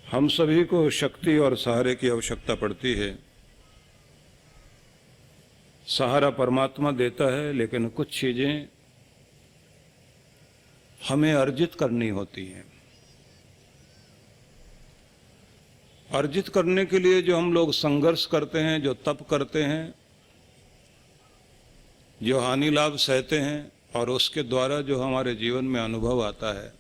हम सभी को शक्ति और सहारे की आवश्यकता पड़ती है। सहारा परमात्मा देता है, लेकिन कुछ चीजें हमें अर्जित करनी होती हैं। अर्जित करने के लिए जो हम लोग संघर्ष करते हैं, जो तप करते हैं, जो हानि लाभ सहते हैं और उसके द्वारा जो हमारे जीवन में अनुभव आता है,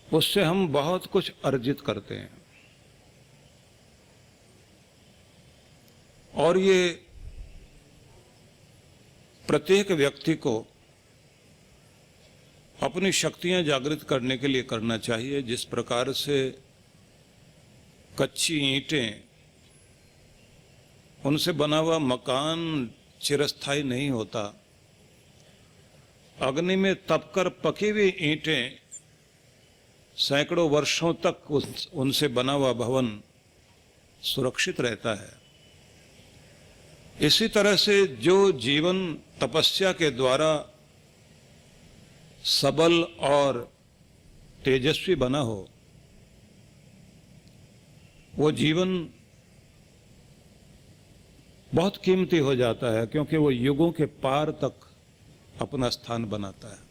उससे हम बहुत कुछ अर्जित करते हैं। और ये प्रत्येक व्यक्ति को अपनी शक्तियां जागृत करने के लिए करना चाहिए। जिस प्रकार से कच्ची ईंटें, उनसे बना हुआ मकान चिरस्थायी नहीं होता, अग्नि में तपकर पकी हुई ईंटें सैकड़ों वर्षों तक उनसे बना हुआ भवन सुरक्षित रहता है। इसी तरह से जो जीवन तपस्या के द्वारा सबल और तेजस्वी बना हो, वो जीवन बहुत कीमती हो जाता है, क्योंकि वो युगों के पार तक अपना स्थान बनाता है।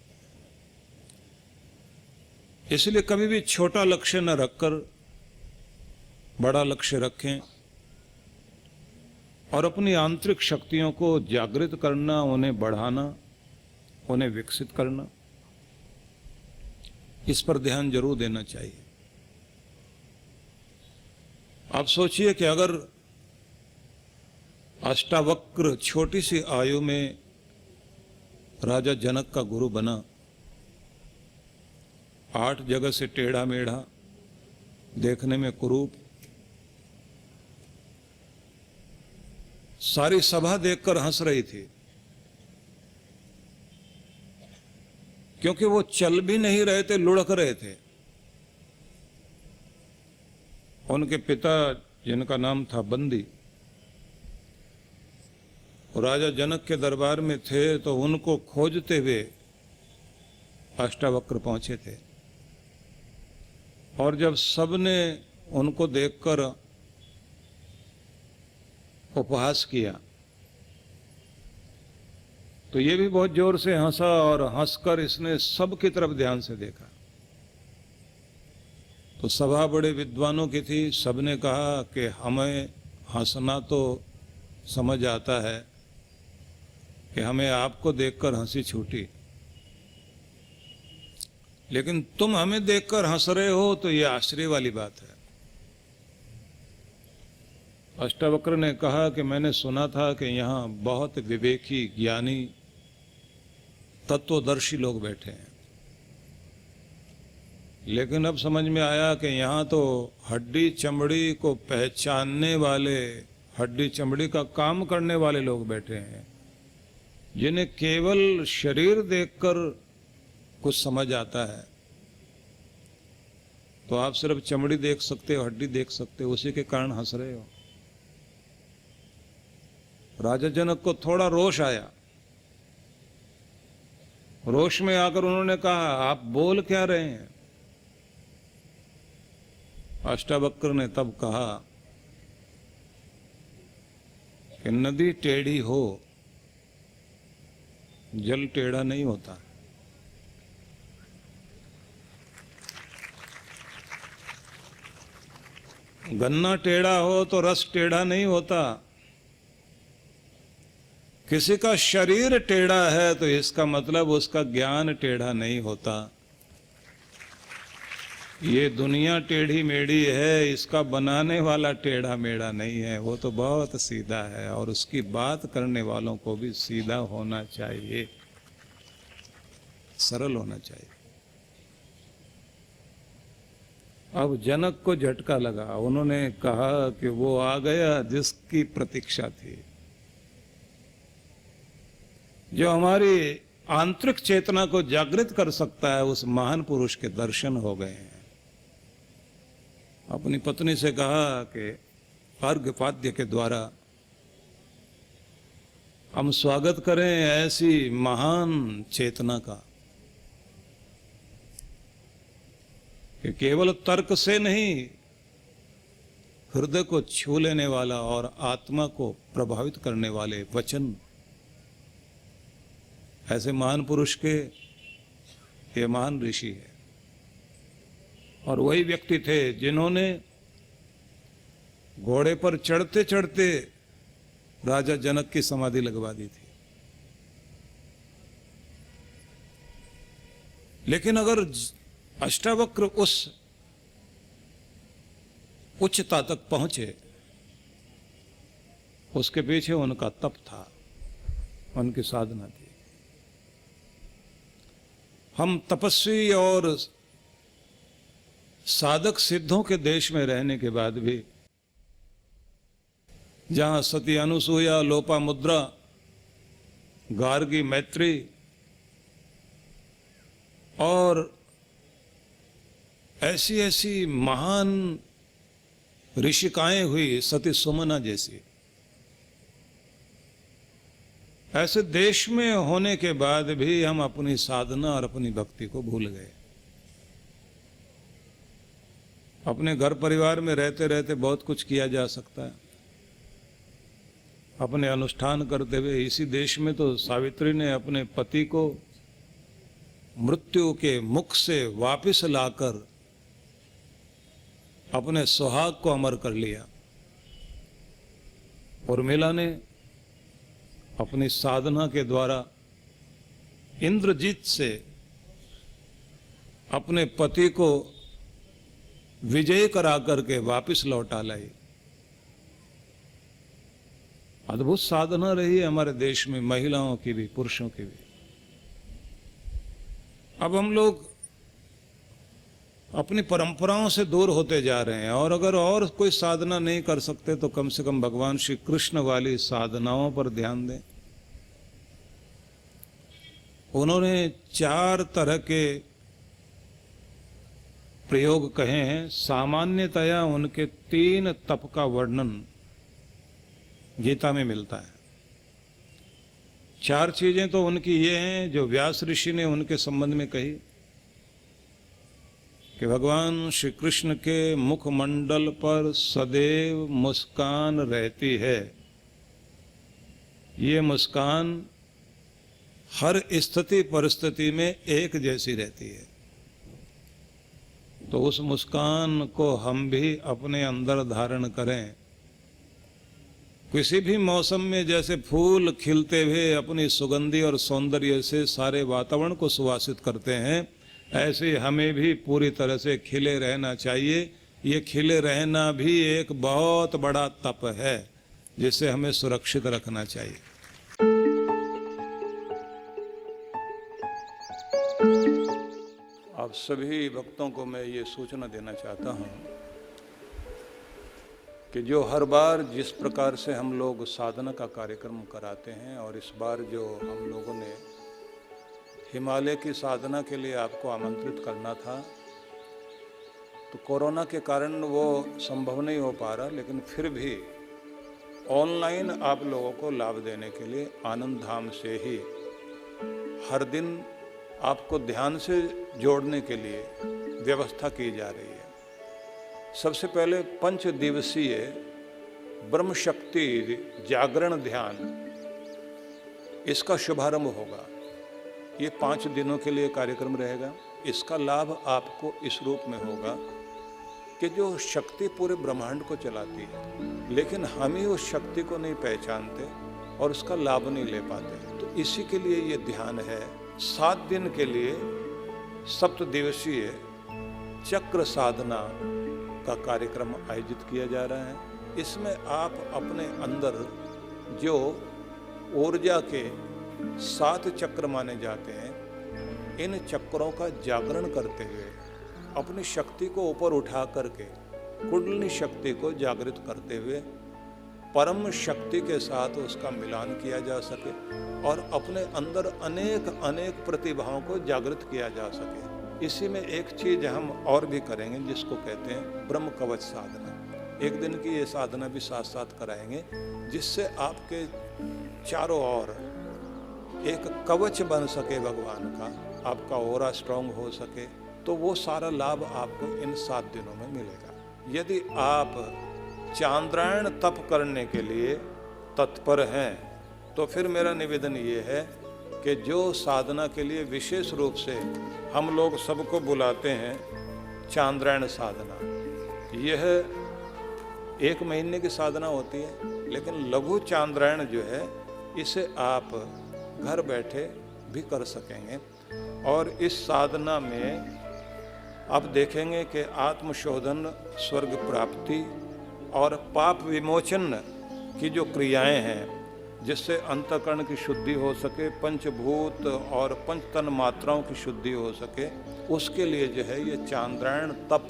इसलिए कभी भी छोटा लक्ष्य न रखकर बड़ा लक्ष्य रखें और अपनी आंतरिक शक्तियों को जागृत करना, उन्हें बढ़ाना, उन्हें विकसित करना, इस पर ध्यान जरूर देना चाहिए। आप सोचिए कि अगर अष्टावक्र छोटी सी आयु में राजा जनक का गुरु बना, 8 जगह से टेढ़ा मेढ़ा, देखने में कुरूप, सारी सभा देखकर हंस रही थी, क्योंकि वो चल भी नहीं रहे थे, लुढ़क रहे थे। उनके पिता, जिनका नाम था बंदी, राजा जनक के दरबार में थे, तो उनको खोजते हुए अष्टावक्र पहुंचे थे। और जब सबने उनको देखकर उपहास किया, तो ये भी बहुत जोर से हंसा और हंसकर इसने सबकी तरफ ध्यान से देखा। तो सभा बड़े विद्वानों की थी, सबने कहा कि हमें हंसना तो समझ आता है कि हमें आपको देखकर हंसी छूटी, लेकिन तुम हमें देखकर हंस रहे हो तो ये आश्चर्य वाली बात है। अष्टावक्र ने कहा कि मैंने सुना था कि यहाँ बहुत विवेकी, ज्ञानी, तत्वदर्शी लोग बैठे हैं, लेकिन अब समझ में आया कि यहाँ तो हड्डी चमड़ी को पहचानने वाले, हड्डी चमड़ी का काम करने वाले लोग बैठे हैं, जिन्हें केवल शरीर देखकर कुछ समझ आता है। तो आप सिर्फ चमड़ी देख सकते हो, हड्डी देख सकते हो, उसी के कारण हंस रहे हो। राजा जनक को थोड़ा रोष आया। रोष में आकर उन्होंने कहा, आप बोल क्या रहे हैं? अष्टावक्र ने तब कहा कि नदी टेढ़ी हो, जल टेढ़ा नहीं होता। गन्ना टेढ़ा हो तो रस टेढ़ा नहीं होता। किसी का शरीर टेढ़ा है तो इसका मतलब उसका ज्ञान टेढ़ा नहीं होता। ये दुनिया टेढ़ी मेढ़ी है, इसका बनाने वाला टेढ़ा मेढ़ा नहीं है, वो तो बहुत सीधा है, और उसकी बात करने वालों को भी सीधा होना चाहिए, सरल होना चाहिए। अब जनक को झटका लगा। उन्होंने कहा कि वो आ गया जिसकी प्रतीक्षा थी। जो हमारी आंतरिक चेतना को जागृत कर सकता है, उस महान पुरुष के दर्शन हो गए हैं। अपनी पत्नी से कहा कि अर्घ्यपाद्य के द्वारा हम स्वागत करें ऐसी महान चेतना का। कि केवल तर्क से नहीं, हृदय को छू लेने वाला और आत्मा को प्रभावित करने वाले वचन ऐसे महान पुरुष के ये महान ऋषि है। और वही व्यक्ति थे जिन्होंने घोड़े पर चढ़ते चढ़ते राजा जनक की समाधि लगवा दी थी। लेकिन अगर अष्टावक्र उस उच्चता तक पहुंचे, उसके पीछे उनका तप था, उनकी साधना थी। हम तपस्वी और साधक सिद्धों के देश में रहने के बाद भी, जहां सती अनुसूया, लोपामुद्रा, गार्गी, मैत्री और ऐसी ऐसी महान ऋषिकाएं हुई, सती सुमना जैसी, ऐसे देश में होने के बाद भी हम अपनी साधना और अपनी भक्ति को भूल गए। अपने घर परिवार में रहते रहते बहुत कुछ किया जा सकता है, अपने अनुष्ठान करते हुए। इसी देश में तो सावित्री ने अपने पति को मृत्यु के मुख से वापस लाकर अपने सुहाग को अमर कर लिया। उर्मिला ने अपनी साधना के द्वारा इंद्रजीत से अपने पति को विजय करा करके वापस लौटा लाई। अद्भुत साधना रही है हमारे देश में, महिलाओं की भी, पुरुषों की भी। अब हम लोग अपनी परंपराओं से दूर होते जा रहे हैं, और अगर और कोई साधना नहीं कर सकते तो कम से कम भगवान श्री कृष्ण वाली साधनाओं पर ध्यान दें। उन्होंने 4 तरह के प्रयोग कहे हैं। सामान्यतया उनके 3 तप का वर्णन गीता में मिलता है। 4 चीजें तो उनकी ये हैं जो व्यास ऋषि ने उनके संबंध में कही, कि भगवान श्री कृष्ण के मुखमंडल पर सदैव मुस्कान रहती है। ये मुस्कान हर स्थिति परिस्थिति में एक जैसी रहती है। तो उस मुस्कान को हम भी अपने अंदर धारण करें। किसी भी मौसम में जैसे फूल खिलते हुए अपनी सुगंधी और सौंदर्य से सारे वातावरण को सुवासित करते हैं, ऐसे हमें भी पूरी तरह से खिले रहना चाहिए। ये खिले रहना भी एक बहुत बड़ा तप है जिसे हमें सुरक्षित रखना चाहिए। आप सभी भक्तों को मैं ये सूचना देना चाहता हूँ कि जो हर बार जिस प्रकार से हम लोग साधना का कार्यक्रम कराते हैं, और इस बार जो हम लोगों ने हिमालय की साधना के लिए आपको आमंत्रित करना था, तो कोरोना के कारण वो संभव नहीं हो पा रहा, लेकिन फिर भी ऑनलाइन आप लोगों को लाभ देने के लिए आनंद धाम से ही हर दिन आपको ध्यान से जोड़ने के लिए व्यवस्था की जा रही है। सबसे पहले 5 दिवसीय ब्रह्म शक्ति जागरण ध्यान, इसका शुभारंभ होगा। ये 5 दिनों के लिए कार्यक्रम रहेगा। इसका लाभ आपको इस रूप में होगा कि जो शक्ति पूरे ब्रह्मांड को चलाती है, लेकिन हम ही उस शक्ति को नहीं पहचानते और उसका लाभ नहीं ले पाते, तो इसी के लिए ये ध्यान है। 7 दिन के लिए 7 दिवसीय चक्र साधना का कार्यक्रम आयोजित किया जा रहा है। इसमें आप अपने अंदर जो ऊर्जा के 7 चक्र माने जाते हैं, इन चक्रों का जागरण करते हुए अपनी शक्ति को ऊपर उठा करके कुंडलिनी शक्ति को जागृत करते हुए परम शक्ति के साथ उसका मिलान किया जा सके और अपने अंदर अनेक अनेक प्रतिभाओं को जागृत किया जा सके। इसी में एक चीज हम और भी करेंगे जिसको कहते हैं ब्रह्म कवच साधना। एक दिन की ये साधना भी साथ साथ कराएंगे, जिससे आपके चारों ओर एक कवच बन सके भगवान का, आपका ओरा स्ट्रांग हो सके, तो वो सारा लाभ आपको इन 7 दिनों में मिलेगा। यदि आप चांद्रायण तप करने के लिए तत्पर हैं तो फिर मेरा निवेदन ये है कि जो साधना के लिए विशेष रूप से हम लोग सबको बुलाते हैं चांद्रायण साधना, यह 1 महीने की साधना होती है, लेकिन लघु चांद्रायण जो है इसे आप घर बैठे भी कर सकेंगे। और इस साधना में आप देखेंगे कि आत्मशोधन, स्वर्ग प्राप्ति और पाप विमोचन की जो क्रियाएं हैं, जिससे अंतःकरण की शुद्धि हो सके, पंचभूत और पंचतन मात्राओं की शुद्धि हो सके, उसके लिए जो है ये चांद्रायण तप,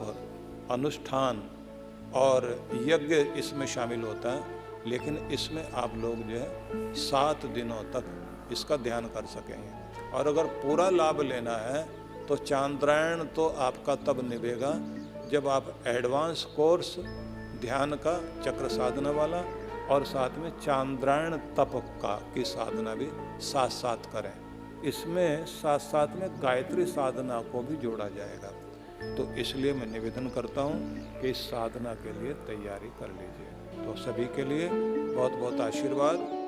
अनुष्ठान और यज्ञ इसमें शामिल होता है। लेकिन इसमें आप लोग जो है 7 दिनों तक इसका ध्यान कर सकेंगे। और अगर पूरा लाभ लेना है तो चांद्रायण तो आपका तब निभेगा जब आप एडवांस कोर्स ध्यान का, चक्र साधना वाला और साथ में चांद्रायण तप की साधना भी साथ साथ करें। इसमें साथ साथ में गायत्री साधना को भी जोड़ा जाएगा। तो इसलिए मैं निवेदन करता हूँ कि इस साधना के लिए तैयारी कर लीजिए। तो सभी के लिए बहुत बहुत आशीर्वाद।